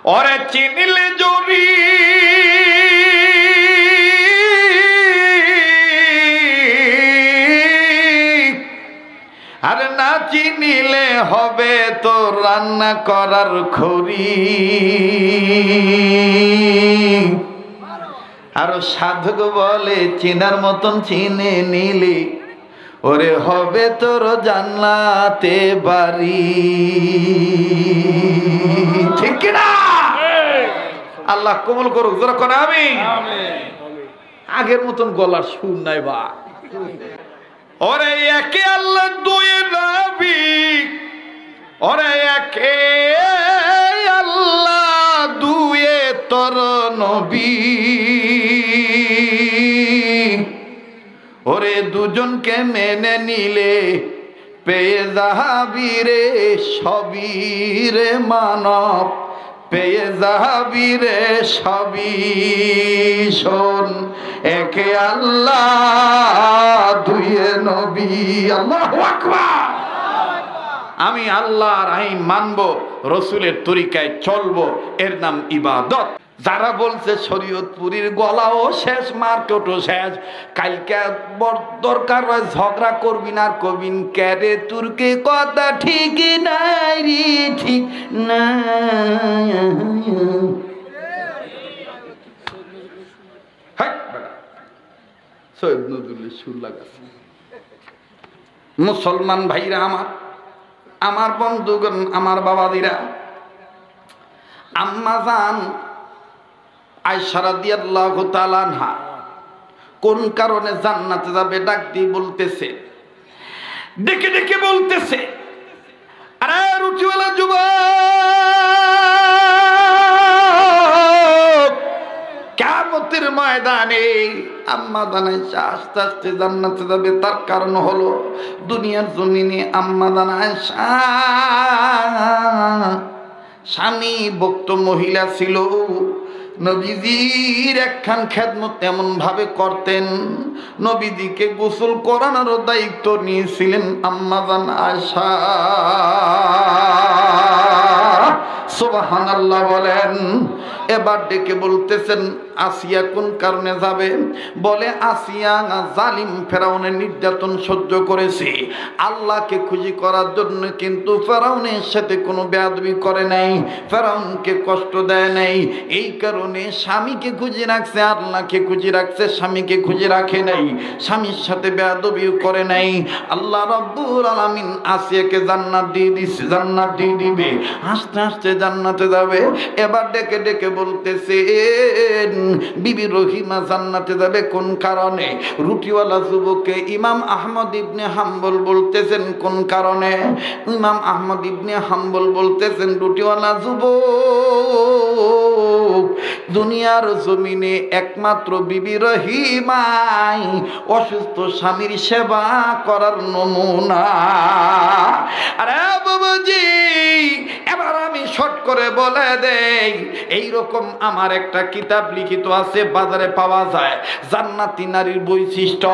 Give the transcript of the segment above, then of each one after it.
ওরে চিনিলে জরি আর না চিনিলে হবে তো রান্না করার খড়ি। আরো সাধক বলে চিনার মতন চিনে নিলি ওরে হবে তোর জান্নাতে বাড়ি। ঠিক কিনা? আল্লাহ কবুল করুক, যারা কোন আমি আগের মতন গলার সুর নাই বা। ওরে একে আল্লাহ দুয়ে নবী, ওরে একে আল্লাহ দুয়ে তোর নবী, ওরে দুজনকে মেনে নিলে পেয়ে যাবি রে সবই রে মানব, পেয়ে যাবি রে সবই। শোন একে আল্লাহ দুয়ে নবী। আল্লাহু আকবার। আমি আল্লাহর আইন মানব, রসুলের তরিকায় চলবো, এর নাম ইবাদত। যারা বলছে শরীয়তপুরীর গলাও শেষ, মার্কেটও শেষ, কালকে দরকার হয় ঝগড়া করবি না, আর কবিন ক্যারে তুর্কে কথা ঠিক নাই রে, ঠিক না। মুসলমান ভাইরা আমার, আমার বন্ধুগণ, আমার বাবাদিরা, আম্মা জান আয়েশা রাদিয়াল্লাহু তাআলা আনহা কোন কারণে জান্নাতে যাবে ডাক দিয়ে বলতেছে, ডেকে ডেকে বলতেছে, আরে রুচিওয়ালা যুবক, কিয়ামতের ময়দানে আম্মা জান আয়েশা আস্তে আস্তে জান্নাতে যাবে। তার কারণ হলো দুনিয়ার জমিনে আম্মা জান আয়েশা স্বামী ভক্ত মহিলা ছিল। নবীজির একখান খেদমত এমন ভাবে করতেন, নবীজিকে গোসল করানোর দায়িত্ব নিয়েছিলেন আম্মা জান আয়েশা। সুবহানাল্লাহ বলেন। এবার ডেকে বলতেছেন, আসিয়া কোন কারণে যাবে? বলে আসিয়া জালিম ফেরাউনের নির্যাতন সহ্য করেছে আল্লাহকে খুশি করার জন্য, কিন্তু ফেরাউনের সাথে কোনো বেয়াদবি করে নাই, ফেরাউনকে কষ্ট দেয় নাই। এই কারণে স্বামীকে খুঁজে রাখছে, আল্লাহকে খুঁজে রাখছে, স্বামীকে খুঁজে রাখে নাই, স্বামীর সাথে বেয়াদবিও করে নাই। আল্লাহ রাব্বুল আলামিন আসিয়াকে জান্নাত দিয়ে দিছে, জান্নাত দিয়ে দিবে, আস্তে আস্তে জান্নাতে যাবে। এবার ডেকে ডেকে বলতেছে, বিবি রহিমা জান্নাতে যাবে কোন কারণে? রুটিওয়ালা যুবককে ইমাম আহমদ ইবনে হাম্বল বলতেছেন কোন কারণে? ইমাম আহমদ ইবনে হাম্বল বলতেছেন, রুটিওয়ালা যুবক, দুনিয়ার জমিনে একমাত্র বিবি রহিমাই অসুস্থ স্বামীর সেবা করার নমুনা। আরে বাবাজি, এবার আমি শর্ট করে বলে দেই, এইরকম আমার একটা কিতাব লিখিত আছে, বাজারে পাওয়া যায়, জান্নাতি নারীর বৈশিষ্ট্য।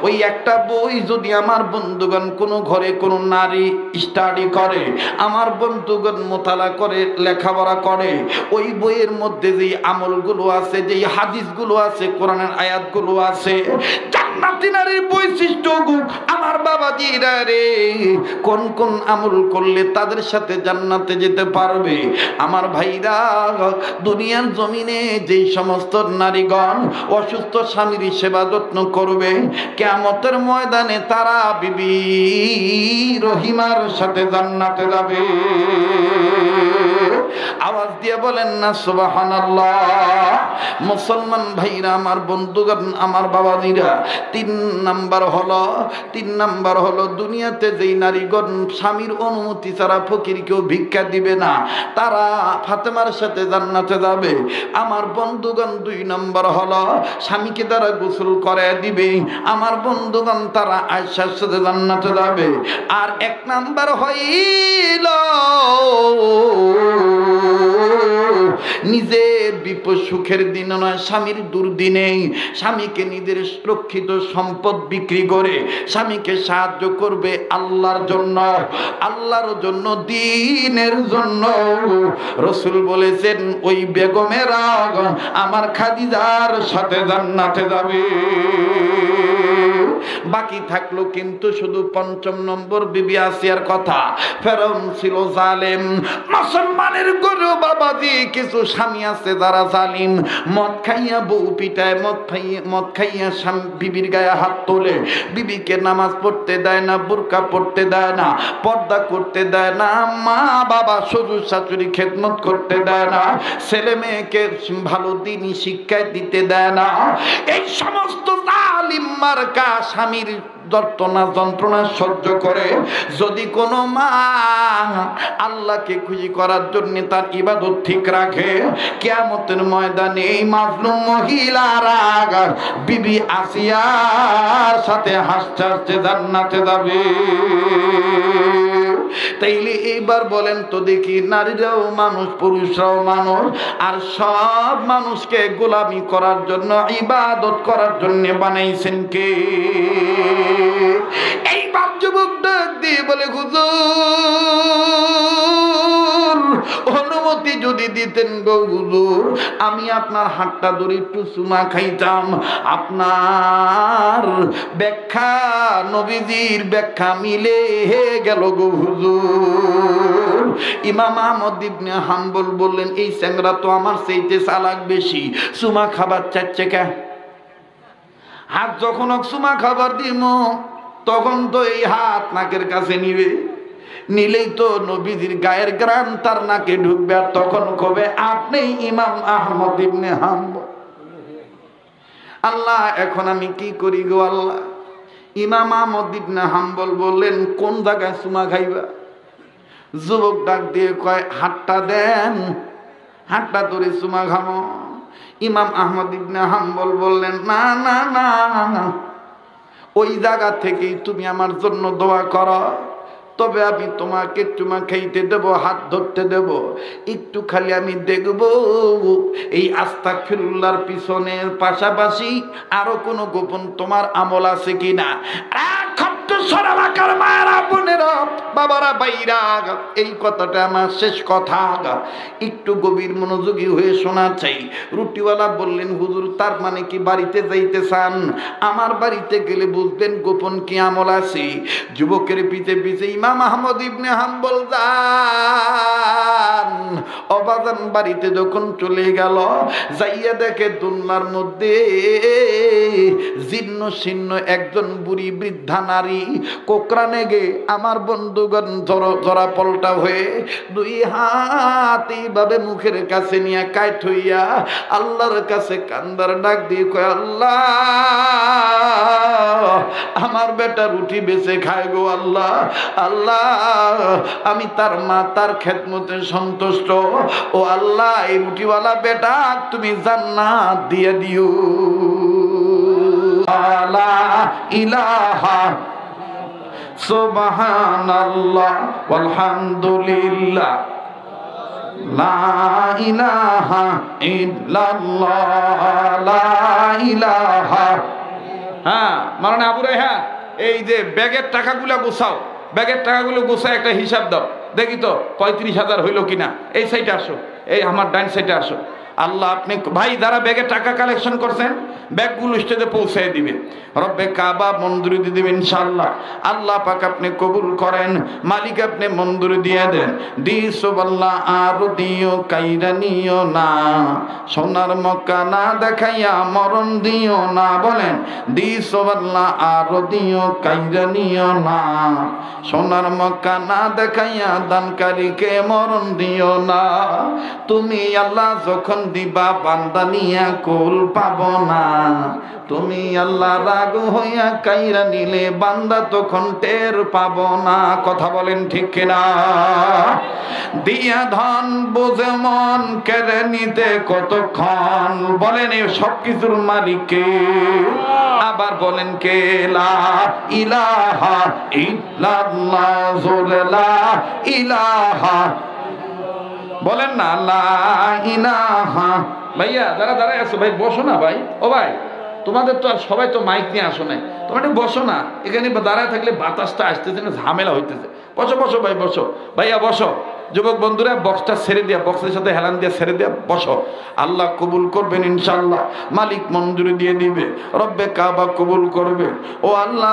ওই একটা বই যদি আমার বন্ধুগণ কোনো ঘরে কোনো নারী স্টাডি করে, আমার বন্ধুগণ মোতালা করে, লেখাপড়া করে, ওই বইয়ের মধ্যে যেই আমলগুলো আছে, যেই হাদিসগুলো আছে, কোরআনের আয়াতগুলো আছে, জান্নাতি নারীর বৈশিষ্ট্য আমার বাবাজিরা রে, কোন কোন আমল করলে তাদের সাথে জান্নাতে যেতে পারবে। আমার ভাইরা, দুনিয়ার জমিনে যেই সমস্ত নারীগণ অসুস্থ স্বামীর সেবা যত্ন করবে, কিয়ামতের ময়দানে তারা বিবি রহিমার সাথে জান্নাতে যাবে। আওয়াজ দিয়ে বলেন না সুবহানাল্লাহ। মুসলমান ভাইরা, আমার বন্ধুগণ, আমার বাবাজিরা, তিন নাম্বার হলো দুনিয়াতে যেই নারীগণ স্বামীর অনুমতি ছাড়া ফকিরকেও ভিক্ষা দিবে না, তারা ফাতেমার সাথে জান্নাতে যাবে। আমার বন্ধুগণ, 2 নম্বর হলো স্বামীকে তারা গোসল করে দিবে, আমার বন্ধুগণ, তারা আয়েশার সাথে জান্নাতে যাবে। আর 1 নাম্বার হইল নিজের বিপদ সুখের দিন নয়, স্বামীর দুর্দিনে স্বামীকে নিজের সুরক্ষিত সম্পদ বিক্রি করে স্বামীকে সাহায্য করবে আল্লাহর জন্য, আল্লাহর জন্য, দ্বীনের জন্য। রাসূল বলেছেন ওই বেগমেরা আমার খাদিজার সাথে জান্নাতে যাবে। বাকি থাকলো কিন্তু শুধু ৫ম নম্বর বিবি আসিয়ার কথা। ফেরাউন ছিল জালেম। মুসলমানের গরু বাবাজি কিছু স্বামী আছে যারা জালিম, মদ খাইয়া বউ পিটায়, মদ খাইয়া বিবির গায়ে হাত তোলে, বিবিকে নামাজ পড়তে দেয় না, বুরকা পড়তে দেয় না, পর্দা করতে দেয় না, মা বাবা শ্বশুর শাশুড়ি খেদমত করতে দেয় না, ছেলে মেয়েকে ভালো দিনই শিক্ষায় দিতে দেয় না। এই সমস্ত জালিম মার্কা স্বামীর যন্ত্রণা সহ্য করে যদি কোনো মা আল্লাহকে খুশি করার জন্য তার ইবাদত ঠিক রাখে, কিয়ামতের ময়দানে এই মাজলুম মহিলারা বিবি আসিয়ার সাথে হাসতে হাসতে জান্নাতে যাবে। তাইলে এইবার বলেন তো দেখি, নারীরাও মানুষ, পুরুষরাও মানুষ, আর সব মানুষকে গোলামি করার জন্য, ইবাদত করার জন্য বানাইছেন কে? এইবার যুবক ডাক দিয়ে বলে, হুজুর অনুমতি যদি দিতেন গো হুজুর, আমি আপনার হাতটা ধরে একটু চুমা খাইতাম। আপনার ব্যাখ্যা নবীজির ব্যাখ্যা মিলে গেল গো হুজুর। ইমাম আহমদ ইবনে হাম্বল বললেন, এই চ্যাংরা তো আমার চাইতে চালাক বেশি, চুমা খাবার চাচ্ছে কে? হাত যখন চুমা খাবার দিব তখন তো এই হাত নাকের কাছে নিবে, নিলেই তো নবীজির গায়ের গ্রাম তার নাকে ঢুকবে, আর তখন কবে আপনি ইমাম আহমদ ইবনে হাম্বল। আল্লাহ এখন আমি কি করি গো আল্লাহ? ইমাম আহমদ ইবনে হাম্বল বললেন, কোন জায়গায় চুমা খাইবা? যুবক ডাক দিয়ে কয়, হাতটা দেন, হাতটা ধরে চুমা খামো। ইমাম আহমদ ইবনে হাম্বল বললেন, না না না, ওই জায়গা থেকেই তুমি আমার জন্য দোয়া করো, তবে আমি তোমাকে চুমা খাইতে দেব, হাত ধরতে দেব, একটু খালি আমি দেখব এই আস্তাগফিরুল্লাহর পিছনের পাশাপাশি আরো কোনো গোপন তোমার আমল আছে কিনা। বাবারা বাইরা, এই কথাটা আমার শেষ কথা, একটু গভীর মনোযোগী হয়ে শোনা চাই। রুটিওয়ালা বললেন, হুজুর তার মানে কি বাড়িতে যাইতে চান? আমার বাড়িতে গেলে বুঝবেন গোপন কি আমল আছে। যুবকের পিছে পিছে ইমাম আহমদ ইবনে হাম্বল যান। অবাজান বাড়িতে যখন চলে গেল, যাইয়া দেখে দুনিয়ার মধ্যে জীর্ণ শীর্ণ একজন বুড়ি বৃদ্ধা নারী কোকরানে গে আমার বন্ধুগণ জরা পল্টা হয়ে দুই হাত এইভাবে মুখের কাছে নিয়ে কাইট হইয়া আল্লাহর কাছে কান্দার ডাক দিয়ে কয়, আল্লাহ আমার বেটা রুটি বেঁচে খায় গো আল্লাহ, আল্লাহ আমি তার মা, তার খেদমতে সন্তুষ্ট, ও আল্লাহ এই রুটিওয়ালা বেটা তুমি জান্নাত দিয়ে দিও। লা ইলাহা সুবহানাল্লাহ ওয়ালহামদুলিল্লাহ লা ইলাহা ইল্লাল্লাহ লা ইলাহা। হ্যাঁ মানে আবু রায়হান, এই যে ব্যাগের টাকাগুলো গোছাও, ব্যাগের টাকাগুলো গোছায় একটা হিসাব দাও দেখি তো ৩৫,০০০ হইল কিনা। এই সাইডে আসো, এই আমার ডাইন সাইডে আসো। আল্লাহ আপনি ভাই যারা ব্যাগে টাকা কালেকশন করছেন ব্যাগগুলো স্টেজে পৌঁছে দিবেন, রব্বে কাবা মঞ্জুরি দিয়ে দিবেন ইনশাআল্লাহ। আল্লাহ পাক আপনি কবুল করেন, মালিক আপনি মঞ্জুরি দিয়ে দেন। দিসুবাল্লাহ আর দিও কাইরা নিও না, সোনার মক্কা না দেখাইয়া মরণ দিও না। বলেন দিসুবাল্লাহ আর দিও কাইরা নিও না, সোনার মক্কা না দেখাইয়া দানকারীকে মরণ দিও না। তুমি আল্লাহ যখন দিবা বান্দা নিয়া কুল পাব না, তুমি আল্লাহ রাগ হইয়া কাইরা নিলে বান্দা তখন টের পাব না। কথা বলেন ঠিক কিনা? দিয়া ধন বোঝে মন কেড়ে নিতে কতক্ষণ, বলেন এই সব কিছুর মালিককে। আবার বলেন কে? লা ইলাহা ইল্লাল্লাহ, জোরে লা ইলাহা বলেন না লা ইলাহা। ভাইয়া যারা দাঁড়ায় আছো ভাই বসো না ভাই, ও ভাই তোমাদের তো আর সবাই তো মাইক নিয়ে আসো নাই, তোমরা একটু বসো না, এখানে দাঁড়ায় থাকলে বাতাসটা আসতেছে না, ঝামেলা হইতেছে। বসো বসো ভাই বসো, ভাইয়া বসো। যুবক বন্ধুরা বক্সটা ছেড়ে দিয়া, বক্সের সাথে হেলান দিয়ে ছেড়ে দিয়া বসো। আল্লাহ কবুল করবেন ইনশাআল্লাহ, মালিক মঞ্জুরি দিয়ে দিবে, রব্বে কাবা কবুল করবে। ও আল্লাহ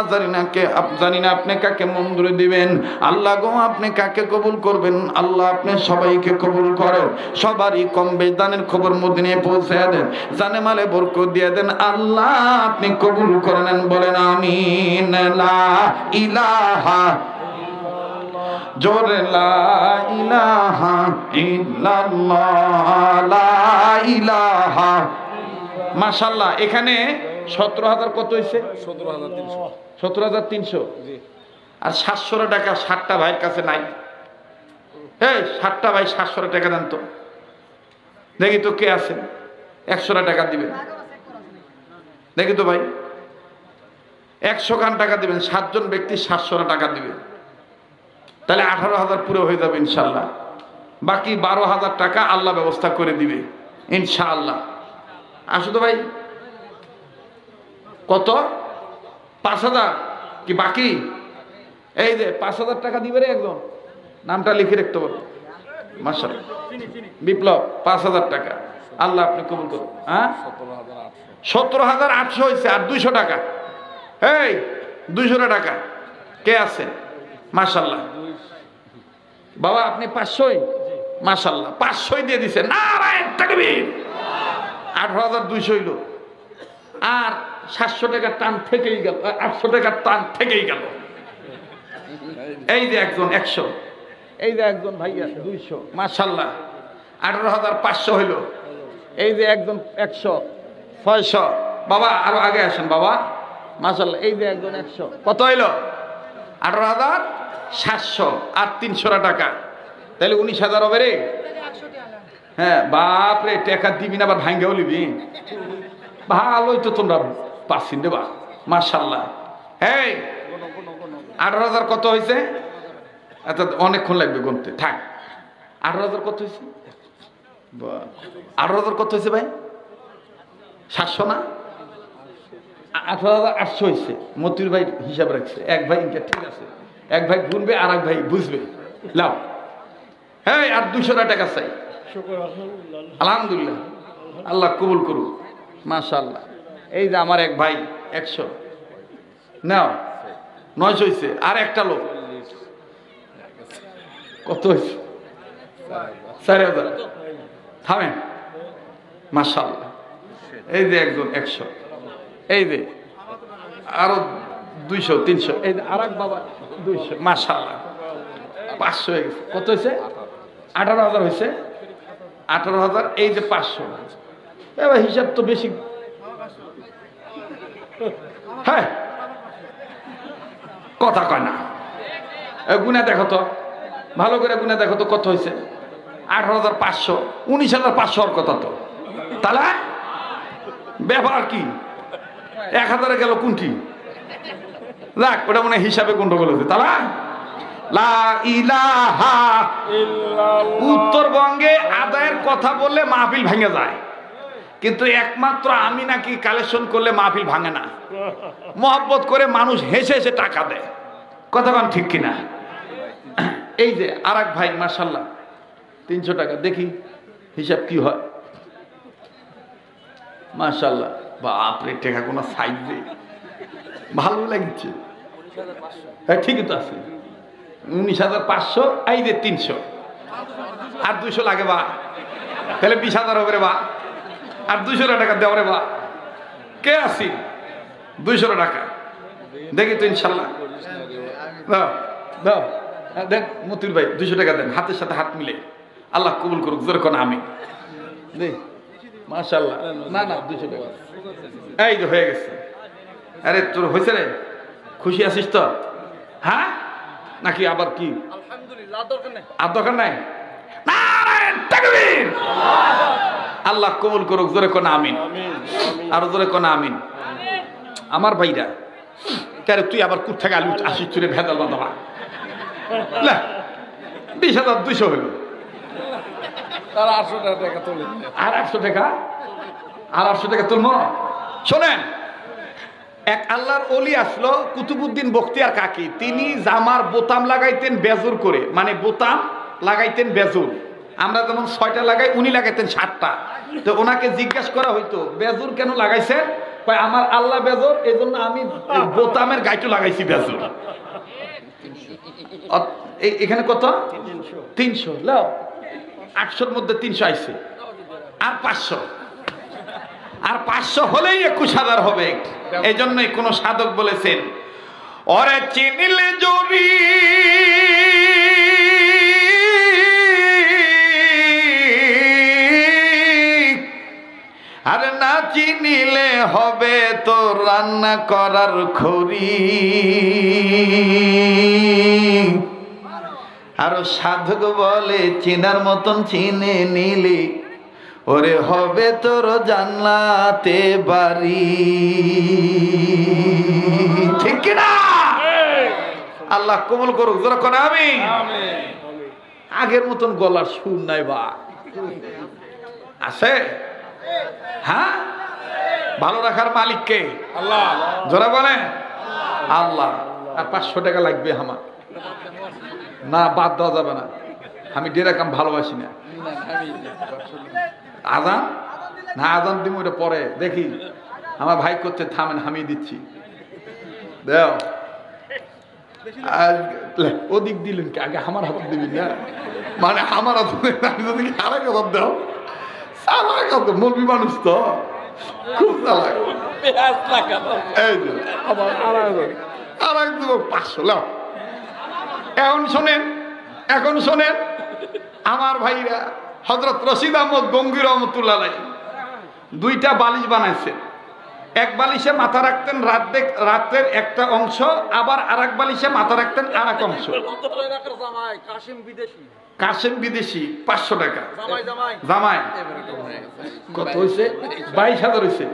জানি না আপনি কাকে মঞ্জুরি দিবেন, আল্লাহ গো আপনি কাকে কবুল করবেন, আল্লাহ আপনি সবাইকে কবুল করেন, সবারই কম বেশ দানের খবর মদিনে পৌঁছে দেন, জানে মালে বরকত দিয়ে দেন, আল্লাহ আপনি কবুল করে নেন, বলেন আমিন। লা ইলাহা, জোরে লা ইলাহা ইল্লাল্লাহ, লা ইলাহা। মাশাআল্লাহ, এখানে 17,000 কত হইছে? 17,300। আর 700 টাকা 60টা ভাইয়ের কাছে নাই। এই 60টা ভাই 700 টাকা দেন তো, দেখি তো কে আছে 100 টাকা দিবেন, দেখি তো ভাই 100 খান টাকা দিবেন, 7 জন ব্যক্তি 700 টাকা দিবে, তাহলে 18,000 পুরো হয়ে যাবে ইনশাআল্লাহ। বাকি 12,000 টাকা আল্লাহ ব্যবস্থা করে দিবে ইনশাআল্লাহ। আসো তো ভাই, কত? 5,000 কি বাকি? এই যে 5,000 টাকা দিবে রে একজন, নামটা লিখে রাখতে পারবো। মাশাআল্লাহ, বিপ্লব 5,000 টাকা, আল্লাহ আপনি কবুল করুন। হ্যাঁ 17,800 হয়েছে, আর 200 টাকা। এই 200 টাকা কে আছে? মাশাআল্লাহ বাবা আপনি 500, মাশাআল্লাহ 500 দিয়ে দিছেন, নারায়ণ তাকবীর। 18,200 হইল, আর 700 টাকার টান থেকেই গেল, 800 টাকার টান থেকেই গেল। এই যে একজন 100, এই যে একজন ভাইয়া 200, মাশাআল্লাহ 18,500 হইল। এই যে একজন 100, 600। বাবা আরো আগে আসেন বাবা, মাশাআল্লাহ এই যে একজন 100, কত হইল? 18,700 আর 300 টাকা, তাহলে 19,000 হবে রে। হ্যাঁ বাপ রে, টাকা দিবি না আবার ভাঙ্গেও লিবি, ভালোই তো তোমরা পাচ্ছেন রে বা, মাশাআল্লাহ। এই 18,000 কত হয়েছে? এত অনেকক্ষণ লাগবে গুনতে, থাক। 18,000 কত হয়েছে? 18,000 কত হয়েছে ভাই? 700 না? 18,800 হয়েছে। মতিউর ভাই হিসাব রাখছে, এক ভাই ইনকা ঠিক আছে, এক ভাই গুনবে আর এক ভাই বুঝবে। লাও হ্যাঁ, আর 200 টাকা চাই। আলহামদুলিল্লাহ, আল্লাহ কবুল করুক, মাশাআল্লাহ। এই যে আমার এক ভাই 100 নাও, 900 হয়েছে। আর একটা লোক কত হয়েছে? 4,000। থামেন, মাশাআল্লাহ। এই যে একজন 100, এই যে আরো 200, 300, এই যে আর এক বাবা 200, মাশাআল্লাহ 500 হয়ে গেছে। কত হয়েছে? 18,000 হয়েছে। 18,000, এই যে 500। এবার হিসাব তো বেশি, হ্যাঁ কথা কয় না, গুনে দেখো তো, ভালো করে গুনে দেখো তো কত হয়েছে। 18,500, 19,500 হওয়ার কথা তো, তাহলে ব্যাপার কি? 1,000 গেল কোনটি? যাক, ওটা মনে হিসাবে গন্ডগোল হয়েছে। তাহলে লা ইলাহা ইল্লাল্লাহ। উত্তরবঙ্গে আদায়ের কথা বললে মাহফিল ভেঙে যায়, কিন্তু একমাত্র আমি নাকি কালেকশন করলে মাহফিল ভাঙে না। মহব্বত করে মানুষ হেসে হেসে টাকা দেয়, কথা বলেন ঠিক কিনা? এই যে আর এক ভাই মাশাআল্লাহ 300 টাকা, দেখি হিসাব কি হয়। মাশাআল্লাহ, বাপরে টাকা কোনো সাইজ নেই, ভালো লাগছে। হ্যাঁ ঠিকই তো আছে, 19,500। এই যে 300 আর 200 লাগে বা, তাহলে 20,000 হবে রে বা, আর 200 টাকা দেও রে বা। কে আছি? 200 টাকা দেখি তো ইনশাল্লাহ। দাও দাও, দেন মতিউর ভাই 200 টাকা দেন, হাতের সাথে হাত মিলে। আল্লাহ কবুল করুক, জোরে কোন আমি দে। মাশাআল্লাহ, না না 200 টাকা এই যে হয়ে গেছে। আরে তোর হয়েছে রে, খুশি আছিস তো? হ্যাঁ নাকি আবার কি? আলহামদুলিল্লাহ, দরকার নাই, আর দরকার নাই। নারায়ণ তাকবীর। আল্লাহ কবুল করুক, জোরে কোন আমিন, আর জোরে কোন আমিন। আমার ভাইরা, কারে তুই আবার কুট থেকে আলু আসিস তুই ভেদাল বাবা, 20,200 হলো। তারা 800 টাকা তুলে আর 800 টাকা, আর 800 টাকা তুলবো। শোনেন, এক আল্লাহর ওলি আসলো কুতুবউদ্দিন বখতিয়ার কাকি। তিনি জামার বোতাম লাগাইতেন বেজুর করে, মানে বোতাম লাগাইতেন বেজুর। আমরা যেমন 6টা লাগাই, উনি লাগাইতেন 7টা। তো ওনাকে জিজ্ঞাসা করা হইতো বেজুর কেন লাগাইছেন? কয় আমার আল্লাহ বেজুর, এই জন্য আমি বোতামের গাইটো লাগাইছি বেজুর। এখানে কত? 300। লাও 800-র মধ্যে 300 আইছে, আর 500, আর 500 হলেই 21,000 হবে। এই জন্যই কোন সাধক বলেছেন, ওরে চিনিলে জরি আর না চিনিলে হবে তো রান্না করার খড়ি। আরো সাধক বলে চিনার মতন চিনে নিলি ওরে হবে তোর জান্নাতে বাড়ি। ঠিক কিনা? আল্লাহ কবুল করুক, যারা করে আমি। আগের মতন গলার সুর নাই বা আছে? হ্যাঁ, ভালো রাখার মালিক কে? আল্লাহ। যারা বলে আল্লাহ। আর 500 টাকা লাগবে আমার, না বাদ দেওয়া যাবে না। আমি ডেরাকাম ভালোবাসি না। আজান না, আজান দিব ওটা পরে দেখি। আমার ভাই করতে থামেন, আমি দিচ্ছি। দেও ওদিক দিলেন কি? আগে আমার হাত দিবি না, মানে আমার হাত যদি আরেক হাত দেও। মৌলবি মানুষ তো খুব চালাক। এই যে আর এক দেব 500। লাও এখন শোনেন, এখন শোনেন আমার ভাইরা। হযরত রশিদ আহমদ গঙ্গি রহমতুল্লাহ আলাইহি 2টা বালিশ বানাইছেন। এক বালিশে মাথা রাখতেন রাতের একটা অংশ, আবার আর এক বালিশে মাথা রাখতেন আর এক অংশ। কাশেম বিদেশি 500 টাকা। জামাই কত হয়েছে? 22,000 হয়েছে।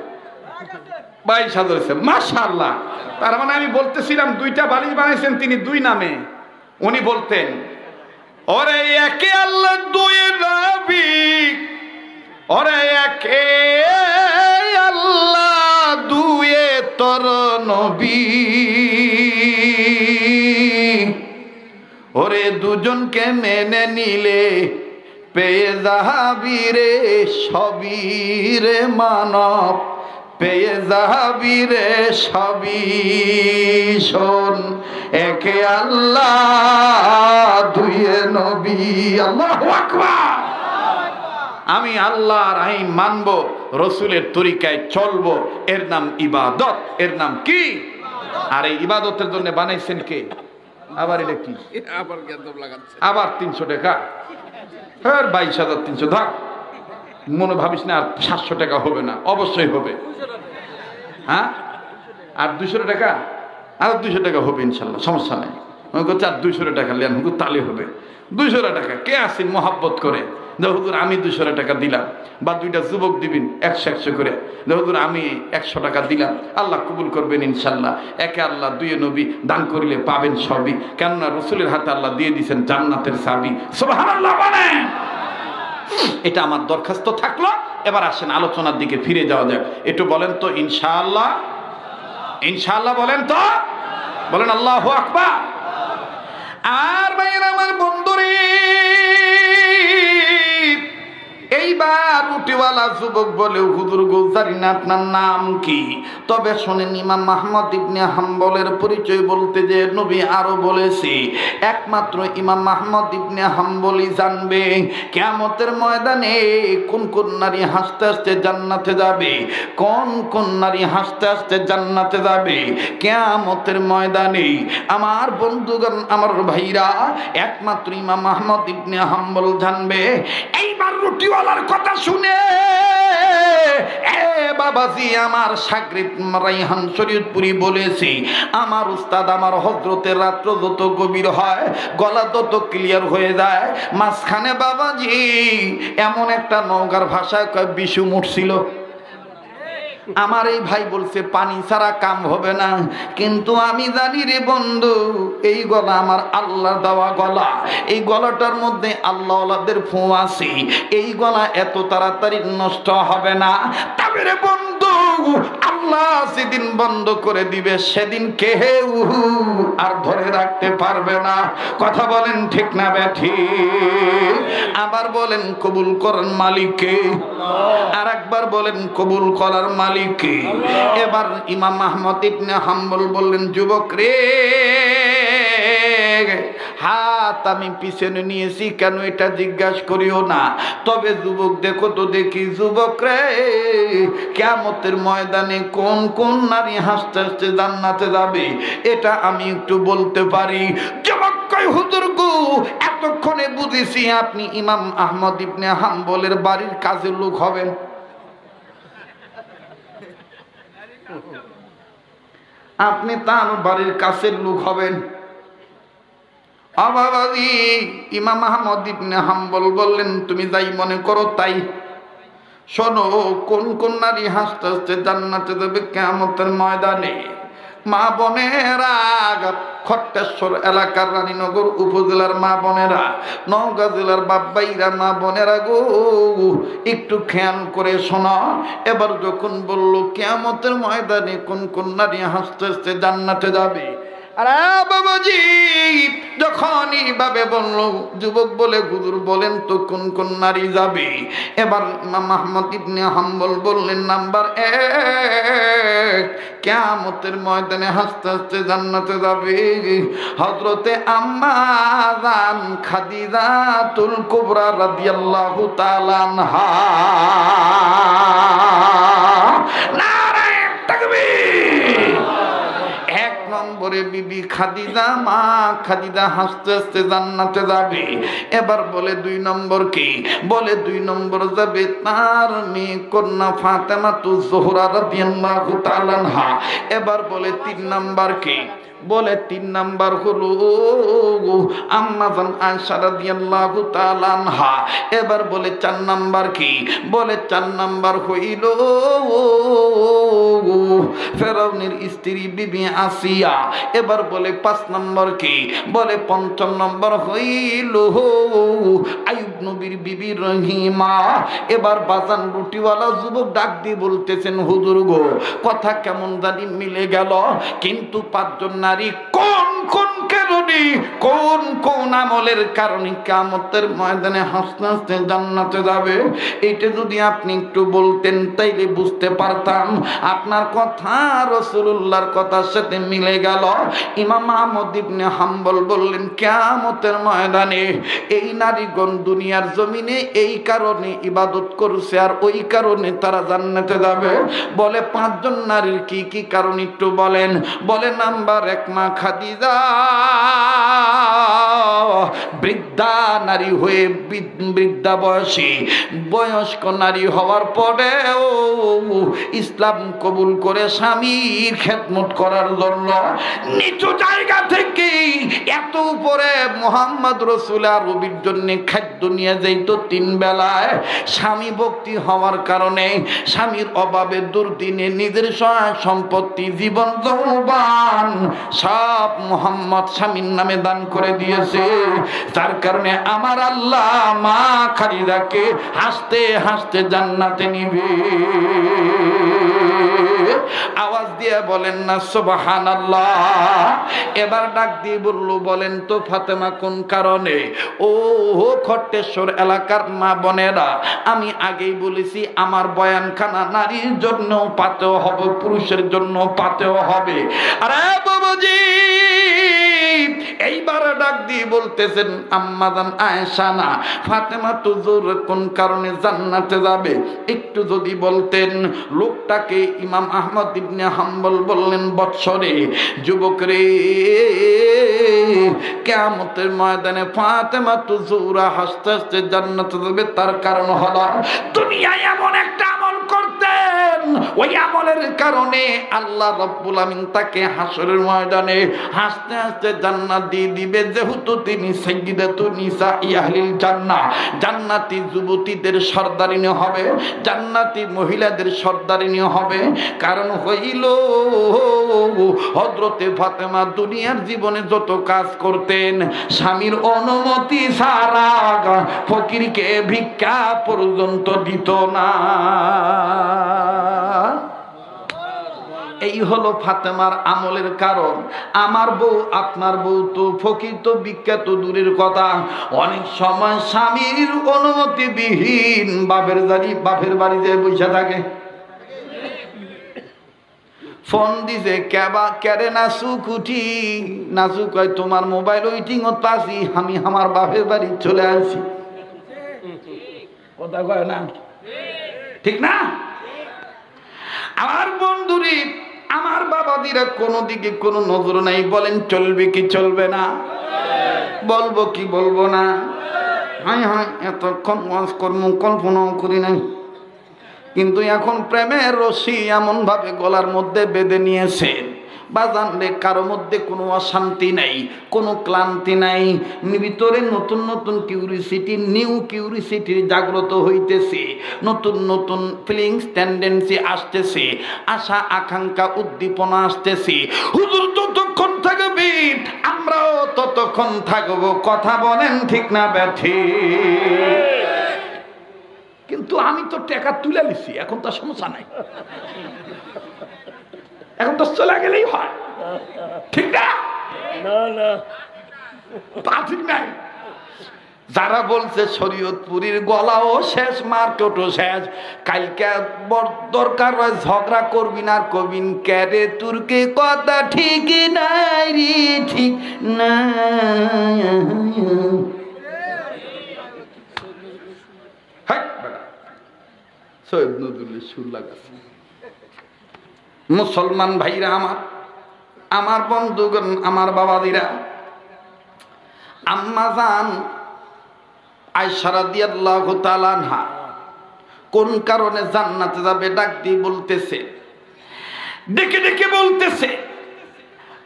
22,000 হয়েছে, মাশাআল্লাহ। তার মানে আমি বলতেছিলাম 2টা বালিশ বানাইছেন তিনি 2 নামে। উনি বলতেন, ওরে একে আল্লাহ দুই নবী, ওরে একে আল্লাহ দুয়ে তোর নবী, ওরে দুজনকে মেনে নিলে পেয়ে যাবি রে সবই রে মানব, পেয়ে যাবি রে সবই। শোন, একে আল্লাহ দুয়ে নবী। আল্লাহু আকবার। আমি আল্লাহর আইন মানব, রসুলের তরিকায় চলবো, এর নাম ইবাদত। এর নাম কি? আর এই ইবাদতের জন্য বানাইছেন কে? আবার এটা কি? আবার 300 টাকা। হ্যাঁ 22,300। থাক, মনে ভাবিস না আর 700 টাকা হবে না, অবশ্যই হবে। হ্যাঁ, আর 200 টাকা, আর 200 টাকা হবে ইনশাল্লাহ, সমস্যা নাই। আর 200 টাকা লেন, তালে হবে 200 টাকা। কে আসেন মহাব্বত করে? হুজুর আমি 200 টাকা দিলাম, বা 2টা যুবক দিবেন 100 করে। হুজুর আমি 100 টাকা দিলাম, আল্লাহ কবুল করবেন ইনশাল্লাহ। একে আল্লাহ দুয়ে নবী, দান করিলে পাবেন সবই। কেননা রসুলের হাতে আল্লাহ দিয়ে দিয়েছেন জান্নাতের চাবি। সুবহানাল্লাহ বলেন। এটা আমার দরখাস্ত থাকলো। এবার আসেন আলোচনার দিকে ফিরে যাওয়া যাক। একটু বলেন তো ইনশাআল্লাহ। ইনশাআল্লাহ বলেন তো, বলেন আল্লাহু আকবার। আর ভাইয়েরা আমার, বন্ধুরে, এইবার রুটিওয়ালা যুবক বলে, হুজুর গো জানি না আপনার নাম কি, তবে শোনেন ইমাম আহমদ ইবনে হাম্বলের পরিচয় বলতে যে নবী আরো বলেছে একমাত্র ইমাম আহমদ ইবনে হাম্বলই জানবে কিয়ামতের ময়দানে কোন কোন নারী হাসতে হাসতে জান্নাতে যাবে, কোন কোন নারী হাসতে হাসতে জান্নাতে যাবে কিয়ামতের ময়দানে। আমার বন্ধুগণ, আমার ভাইরা, একমাত্র ইমাম আহমদ ইবনে হাম্বল জানবে। এইবার রুটিওয়ালার কথা শুনে বাবাজি আমার শাগরিদ রাইহান শরীয়তপুরি বলেছি, আমার উস্তাদ আমার হযরতের রাত্র যত গভীর হয় গলা তত ক্লিয়ার হয়ে যায়। মাঝখানে বাবাজি এমন একটা নওগাঁর ভাষায় কয় বিশু মুঠছিল। আমার এই ভাই বলছে পানি ছাড়া কাম হবে না, কিন্তু আমি জানি রে বন্ধু, এই গলা আমার আল্লাহর দেওয়া গলা, এই গলাটার মধ্যে আল্লাহওয়ালাদের ফু আছে, এই গলা এত তাড়াতাড়ি নষ্ট হবে না। তবে রে বন্ধু, আল্লাহ যেদিন বন্ধ করে দিবে সেদিন কেউ আর ধরে রাখতে পারবে না। কথা বলেন ঠিক না ব্যাঠিক? আবার বলেন কবুল করেন মালিককে, আর একবার বলেন কবুল করার মালিককে। এবার ইমাম আহমদ ইবনে হাম্বল বললেন, যুবক রে, হাত আমি পিছনে নিয়েছি কেন এটা জিজ্ঞাসা করিও না, তবে যুবক দেখো তো দেখি, যুবক রে, কিয়ামতের ময়দানে কোন কোন নারী হাসতে হাসতে জান্নাতে যাবে এটা আমি একটু বলতে পারি। যুবক কয়, হুজুর গো, এতক্ষণে বুঝেছি আপনি ইমাম আহমদ ইবনে হাম্বলের বাড়ির কাজের লোক হবেন। আপনি তার বাড়ির কাছের লোক হবেন। আবাবাজি, ইমাম আহমদ ইবনে হাম্বল বললেন, তুমি যাই মনে করো তাই। শোনো, কোন কোন নারী হাসতে হাসতে জান্নাতে যাবে কিয়ামতের ময়দানে? মা বোনেরা, খট্টেশ্বর এলাকার রানীনগর উপজেলার মা বোনেরা, নওগাঁ জেলার বাব্বাইরা মা বোনেরা গো, একটু খেয়াল করে শোনো। এবার যখন বললো কিয়ামতের ময়দানে কোন কোন নারী হাসতে হাসতে জান্নাতে যাবে, আরে বাবাজি, যখন এইভাবে বললো, যুবক বলে, হুজুর বলেন তো কোন কোন নারী যাবে? এবার ইমাম আহমদ ইবনে হাম্বল বললেন, নাম্বার 1, কিয়ামতের ময়দানে হাসতে হাসতে জান্নাতে যাবে হযরতে আম্মা জান খাদিজাতুল কুবরা রাদিয়াল্লাহু তাআলা আনহা। নারে তাকবীর! নম্বরে বিবি খাদিজা, মা খাদিজা হাসতে হাসতে জান্নাতে যাবে। এবার বলে 2 নম্বর কি? বলে 2 নম্বর যাবে তার মেয়ে কন্যা ফাতেমাতুজ জোহরা রাদিয়াল্লাহু তাআলা আনহা। এবার বলে 3 নম্বর কি? বলে 3 নাম্বার হলো আম্মা জান আয়েশা রাদিয়াল্লাহু তাআলা আনহা। এবার বলে 4 নাম্বার কি? বলে 4 নাম্বার হইল ফেরাউনের স্ত্রী বিবি আসিয়া। এবার বলে 5 নাম্বার কি? বলে 5ম নাম্বার হইল আইয়ুব নবীর বিবি রহিমা। এবার বাজান রুটিওয়ালা যুবক ডাক দিয়ে বলতেছেন, হুজুর গো, কথা কেমন জানি মিলে গেল, কিন্তু 5 জন নারী কোন কোন কারণে, কোন কোন আমলের কারণে কিয়ামতের ময়দানে হাসতে হাসতে জান্নাতে যাবে, এটা যদি আপনি একটু বলতেন তাইলে বুঝতে পারতাম। আপনার কথা রাসূলুল্লাহর কথার সাথে মিলে গেল। ইমাম আহমদ ইবনে হাম্বল বললেন, কিয়ামতের ময়দানে এই নারীগণ দুনিয়ার জমিনে এই কারণে ইবাদত করছে আর ওই কারণে তারা জান্নাতে যাবে। বলে 5 জন নারীর কি কি কারণ একটু বলেন। বলে নাম্বার 1, মা খাদিজা বৃদ্ধা নারী হয়ে, বৃদ্ধা বয়সী বয়স্ক নারী হওয়ার পরেও ইসলাম কবুল করে স্বামীর খেদমত করার জন্য নিচু জায়গা থেকে এত উপরে মুহাম্মদ রাসূল আরবির জন্য খাদ্য নিয়ে যাইত 3 বেলায়। স্বামী ভক্তি হওয়ার কারণে স্বামীর অভাবে দুর্দিনে নিজের সহায় সম্পত্তি, জীবন যৌবন সব মুহাম্মদ স্বামীর নামে দান করে দিয়েছে। তার কারণে আমার আল্লাহ মা খাদিজাকে হাসতে হাসতে জান্নাতে নিবে। আওয়াজ দিয়ে বলেন না সুবহানাল্লাহ। এবার ডাক দিয়ে বলল, বলেন তো ফাতেমা কোন কারণে? ও খট্টেশ্বর এলাকার মা বোনেরা, আমি আগেই বলেছি আমার বয়ানখানা নারীর জন্য পাতেও হবে, পুরুষের জন্য পাতেও হবে। আরে বাবাজি, এইবার ডাক দিয়ে বলতেছেন, আম্মা জান আয়েশা না ফাতেমা তুজুর কোন কারণে জান্নাতে যাবে একটু যদি বলতেন। লোকটাকে ইমাম আহমদ ইবনে হাম্বল বললেন, বৎসরে, যুবক রে, কিয়ামতের ময়দানে ফাতেমা তুজুরা হাসতে হাসতে জান্নাতে যাবে, তার কারণ হলো দুনিয়ায় এমন একটা আমল করতেন ওই আমলের কারণে আল্লাহ রাব্বুল আমিন তাকে হাসরের ময়দানে হাসতে হাসতে জান্নাত দিয়ে দিবে, যেহেতু তিনি সাইয়্যিদাতুন নিসাই আহলিল জান্নাহ, জান্নাতি যুবতীদের সর্দারিনী হবে, জান্নাতি মহিলাদের সর্দারিনী হবে। কারণ হইল হযরতে ফাতেমা দুনিয়ার জীবনে যত কাজ করতেন স্বামীর অনুমতি ছাড়া ফকিরকে ভিক্ষা পর্যন্ত দিত না। এই হলো ফাতেমার আমলের কারণ। আমার বউ আপনার বউ তো ফকির তো ভিক্ষা তো দূরের কথা, অনেক সময় স্বামীর অনুমতি বিহীন বাপের বাড়ি যেয়ে বসে থাকে। ফোন দিছে কেবা কেরে নাচুক উঠি নাচুক কয় তোমার মোবাইল ওইটিং পাচ্ছি, আমি আমার বাপের বাড়ি চলে আসছি। কথা কয় না, ঠিক না? আমার বন্ধুরি আমার বাবাদিরা কোনো দিকে কোনো নজর নাই, বলেন চলবে কি চলবে না, বলবো কি বলবো না। হ্যাঁ হ্যাঁ এতক্ষণ ওয়াজ কর্ম কল্পনাও করি নাই, কিন্তু এখন প্রেমের রশি এমন ভাবে গলার মধ্যে বেঁধে নিয়েছে বাজানলে কারো মধ্যে কোনো অশান্তি নাই, কোনো ক্লান্তি নাই, ভিতরে নতুন নতুন কিউরিসিটি নিউ কিউরিসিটির জাগ্রত হইতেছে, নতুন নতুন ফিলিংস টেন্ডেন্সি আসতেছে, আশা আকাঙ্ক্ষা উদ্দীপনা আসতেছে। হুজুর যতক্ষণ থাকবে আমরাও ততক্ষণ থাকবো, কথা বলেন ঠিক না ব্যাঠি? কিন্তু আমি তো টাকা তুলে নিছি, এখন তো সমস্যা নাই, এখন তো চলে গেলেই হয়, ঠিক না? তা ঠিক নাই। যারা বলছে শরীয়তপুরীর গলাও শেষ, মার্কেটও শেষ, কালকে দরকার হয় ঝগড়া করবি না, কবিন ক্যারে তুর্কে কথা ঠিক নাই রে, ঠিক না। সৈয়দ নজরুলের সুর লাগাচ্ছে। মুসলমান ভাইরা আমার বন্ধুগণ, আমার বাবাদিরা, আম্মা জান আয়েশা রাদিয়াল্লাহু তাআলা আনহা কোন কারণে জান্নাতে যাবে ডাক দিয়ে বলতেছে, ডেকে ডেকে বলতেছে,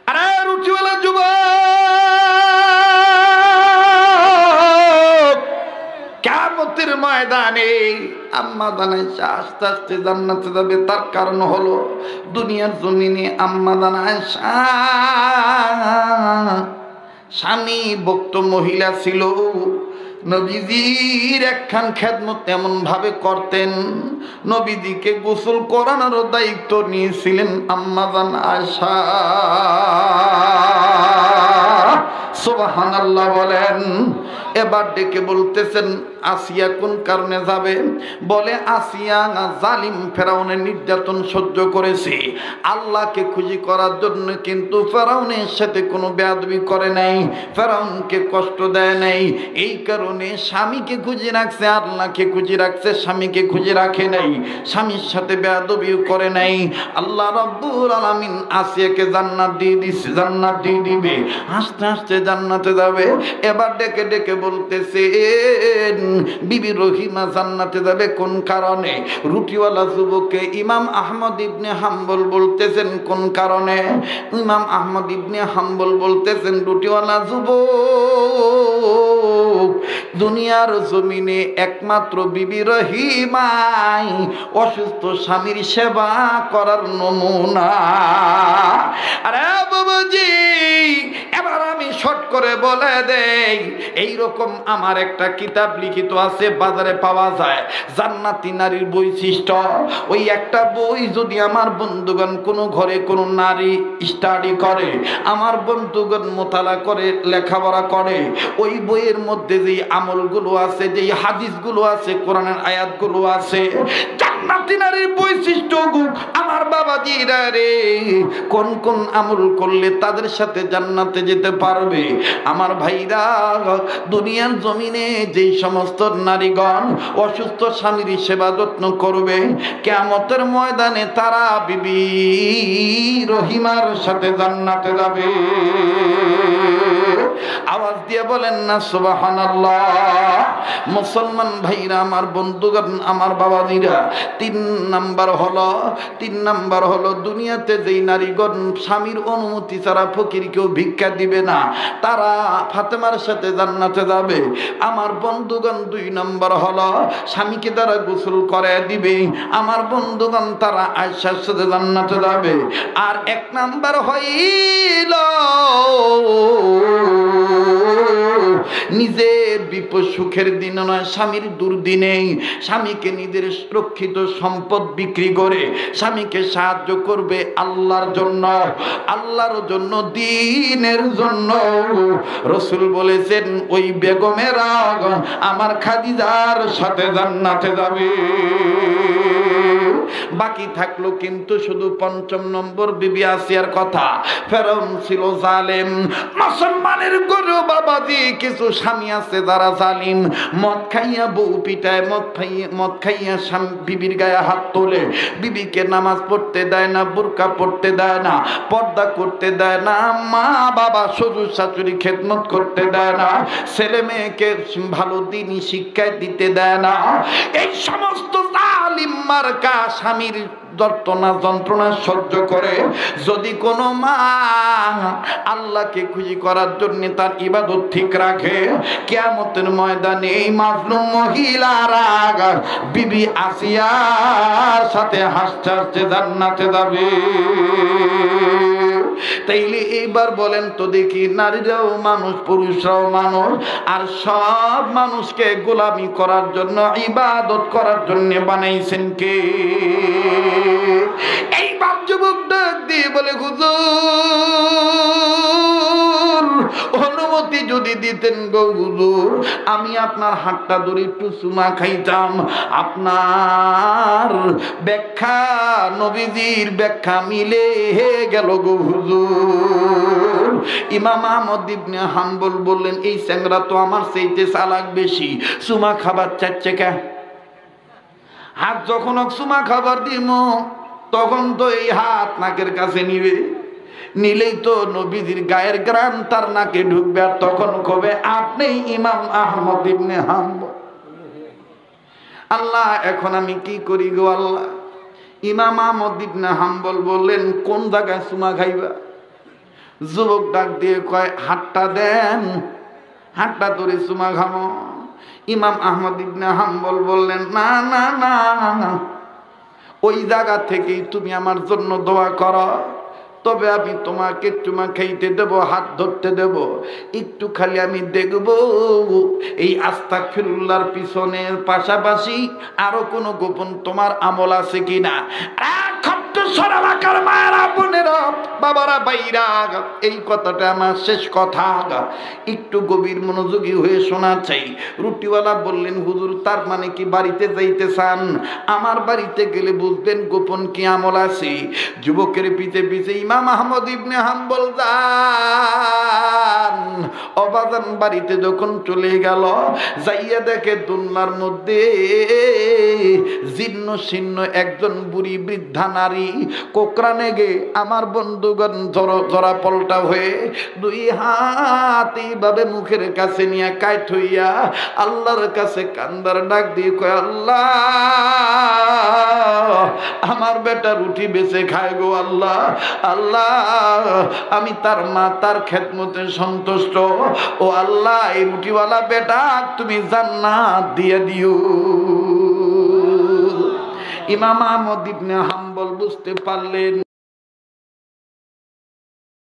আরে রুটিওয়ালা যুবক, কিয়ামতের ময়দানে আম্মা জান আয়েশা আস্তে আস্তে জান্নাতে যাবে। তার কারণ হলো দুনিয়ার জমিনে আম্মা জান আয়েশা স্বামী ভক্ত মহিলা ছিল, নবীজির একখান খেদমত এমন ভাবে করতেন, নবীজিকে গোসল করানোর দায়িত্ব নিয়েছিলেন আম্মা জান আয়েশা। সুবহানাল্লাহ বলেন। এবার ডেকে বলতেছেন আসিয়া কোন কারণে যাবে? বলে আসিয়া জালিম ফেরাউনের নির্যাতন সহ্য করেছে আল্লাহকে খুশি করার জন্য, কিন্তু ফেরাউনের সাথে কোনো বেয়াদবি করে নাই, ফেরাউনকে কষ্ট দেয় নাই, এই কারণে স্বামীকে খুঁজে রাখছে, আল্লাহকে খুঁজে রাখছে, স্বামীকে খুঁজে রাখে নাই, স্বামীর সাথে বেয়াদবিও করে নাই। আল্লাহ রাব্বুল আলামিন আসিয়াকে জান্নাত দিয়ে দিছে, জান্নাত দিয়ে দিবে, আস্তে আস্তে জান্নাতে যাবে। এবার ডেকে ডেকে বলতেছে বিবি রহিমা জান্নাতে যাবে কোন কারণে? রুটিওয়ালা যুবককে ইমাম আহমদ ইবনে হাম্বল বলতেছেন কোন কারণে? ইমাম আহমদ ইবনে হাম্বল বলতেছেন রুটিওয়ালা যুবক দুনিয়ার জমিনে একমাত্র বিবি রহিমাই অসুস্থ স্বামীর সেবা করার নমুনা। আরে বাবাজি, এবার আমি শর্ট করে বলে দেই, এইরকম আমার একটা কিতাব লিখিত আছে, বাজারে পাওয়া যায়, জান্নাতি নারীর বৈশিষ্ট্য। ওই একটা বই যদি আমার বন্ধুগণ কোনো ঘরে কোনো নারী স্টাডি করে, আমার বন্ধুগণ মোতালা করে, লেখাপড়া করে, ওই বইয়ের মধ্যে যেই আমলগুলো আছে, যেই হাদিসগুলো আছে, কোরআনের আয়াতগুলো আছে, জান্নাতি নারীর বৈশিষ্ট্য আমার বাবাজিরা রে, কোন কোন আমল করলে তাদের সাথে জান্নাতে যেতে পারবে। আমার ভাইরা, দুনিয়ার জমিনে যেই সমস্ত নারীগণ অসুস্থ স্বামীর সেবা যত্ন করবে, কিয়ামতের ময়দানে তারা বিবি রহিমার সাথে জান্নাতে যাবে। আওয়াজ দিয়ে বলেন না সুবহানাল্লাহ। মুসলমান ভাইরা, আমার বন্ধুগণ, আমার বাবাজিরা, তিন নাম্বার হলো দুনিয়াতে যেই নারীগণ স্বামীর অনুমতি ছাড়া ফকিরকেও ভিক্ষা দিবে না, তারা ফাতেমার সাথে জান্নাতে যাবে। আমার বন্ধুগণ 2 নম্বর হলো স্বামীকে তারা গোসল করে দিবে, আমার বন্ধুগণ তারা আয়েশার সাথে জান্নাতে যাবে। আর 1 নাম্বার হইল নিজের বিপদ সুখের দিন নয়, স্বামীর দুর্দিনে স্বামীকে নিজের সুরক্ষিত সম্পদ বিক্রি করে স্বামীকে সাহায্য করবে আল্লাহর জন্য, আল্লাহর জন্য, দ্বীনের জন্য। রাসূল বলেছেন ওই বেগমেরা আমার খাদিজার সাথে জান্নাতে যাবে। বাকি থাকলো কিন্তু শুধু 5ম নম্বর বিবি আসিয়ার কথা। ফেরাউন ছিল জালেম। মুসলমানের গরু বাবাজি কিছু স্বামী আছে যারা জালিম, মদ খাইয়া বউ পিটায়, মদ খাইয়া বিবির গায়ে হাত তোলে, বিবিকে নামাজ পড়তে দেয় না, বুরকা পড়তে দেয় না, পর্দা করতে দেয় না, মা বাবা শ্বশুর শাশুড়ি খেদমত করতে দেয় না, ছেলে মেয়েকে ভালো দিনই শিক্ষায় দিতে দেয় না। এই সমস্ত জালিম মার্কা স্বামীর যন্ত্রণা সহ্য করে যদি কোনো মা আল্লাহকে খুশি করার জন্য তার ইবাদত ঠিক রাখে, কিয়ামতের ময়দানে এই মাজলুম মহিলারা বিবি আসিয়ার সাথে হাসতে হাসতে জান্নাতে যাবে। তাইলে এইবার বলেন তো দেখি, নারীরাও মানুষ, পুরুষরাও মানুষ, আর সব মানুষকে গোলামি করার জন্য, ইবাদত করার জন্য বানাইছেন কে? এইবার যুবক ডাক দিয়ে বলে হুজুর অনুমতি যদি দিতেন গো হুজুর, আমি আপনার হাতটা ধরে একটু চুমা খাইতাম। আপনার ব্যাখ্যা নবীজির ব্যাখ্যা মিলে গেল গো হুজুর। ইমাম আহমদ ইবনে হাম্বল বললেন এই চ্যাংরা তো আমার চাইতে চালাক বেশি, চুমা খাবার চাচ্ছে কে? হাত যখন চুমা খাবার দিব তখন তো এই হাত নাকের কাছে নিবে, নিলেই তো নবীজির গায়ের গ্রাম তার নাকে ঢুকবে, আর তখন কবে আপনি ইমাম আহমদ ইবনে হাম্বল। আল্লাহ এখন আমি কি করি গো আল্লাহ? ইমাম আহমদ ইবনে হাম্বল বললেন কোন জায়গায় চুমা খাইবা? যুবক ডাক দিয়ে কয় হাতটা দেন, হাতটা ধরে চুমা খাবো। ইমাম আহমদ ইবনে হাম্বল বললেন না না না, ওই জায়গা থেকেই তুমি আমার জন্য দোয়া করো, তবে আমি তোমাকে চুমা খাইতে দেব, হাত ধরতে দেব, একটু খালি আমি দেখব এই আস্তাগফিরুল্লাহর পিছনের পাশাপাশি আরো কোনো গোপন তোমার আমল আছে কিনা। বাবারা বাইরা, এই কথাটা আমার শেষ কথা, একটু গভীর মনোযোগী হয়ে শোনা চাই। রুটিওয়ালা বললেন হুজুর তার মানে কি বাড়িতে যাইতে চান? আমার বাড়িতে গেলে বুঝবেন গোপন কি আমল আছে। যুবকের পিছে পিছে ইমাম আহমদ ইবনে হাম্বল যান। অবাজান বাড়িতে যখন চলে গেল, যাইয়া দেখে দুনিয়ার মধ্যে জীর্ণ শীর্ণ একজন বুড়ি বৃদ্ধা নারী কোকরানে গে আমার বন্ধুগণ জরা পল্টা হয়ে 2 হাত এইভাবে মুখের কাছে নিয়ে কাইট হইয়া আল্লাহর কাছে কান্দার ডাক দিয়ে কয় আল্লাহ আমার বেটা রুটি বেচে খায় গো আল্লাহ, আল্লাহ আমি তার মা তার খেদমতে সন্তুষ্ট, ও আল্লাহ এই রুটিওয়ালা বেটা তুমি জান্নাত দিয়ে দিও। ইমাম আহমদ ইবনে হাম্বল বুঝতে পারলেন